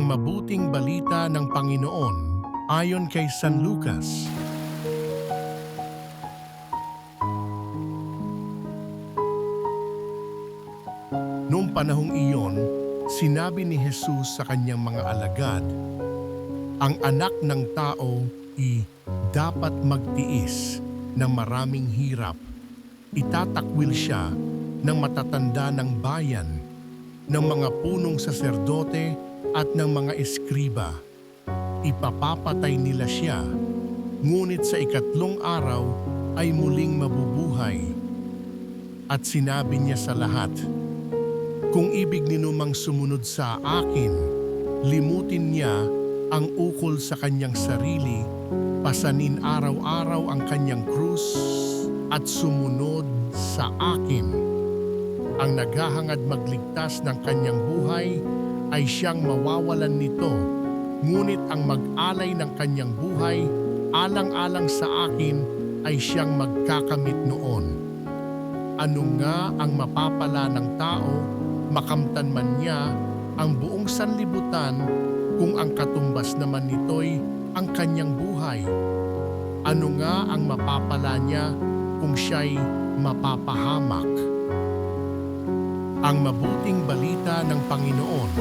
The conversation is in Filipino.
Ang mabuting balita ng Panginoon ayon kay San Lucas. Noong panahong iyon, sinabi ni Jesus sa kanyang mga alagad, ang anak ng tao dapat magtiis ng maraming hirap. Itatakwil siya ng matatanda ng bayan, ng mga punong saserdote at ng mga eskriba. Ipapapatay nila siya, ngunit sa ikatlong araw ay muling mabubuhay. At sinabi niya sa lahat, kung ibig ninumang sumunod sa akin, limutin niya ang ukol sa kanyang sarili, pasanin araw-araw ang kanyang krus at sumunod sa akin. Ang naghahangad magligtas ng kanyang buhay ay siyang mawawalan nito, ngunit ang mag-alay ng kanyang buhay alang-alang sa akin ay siyang magkakamit noon. Ano nga ang mapapala ng tao, makamtan man niya ang buong sanlibutan kung ang katumbas naman nito'y ang kanyang buhay? Ano nga ang mapapala niya kung siya'y mapapahamak? Ang mabuting balita ng Panginoon.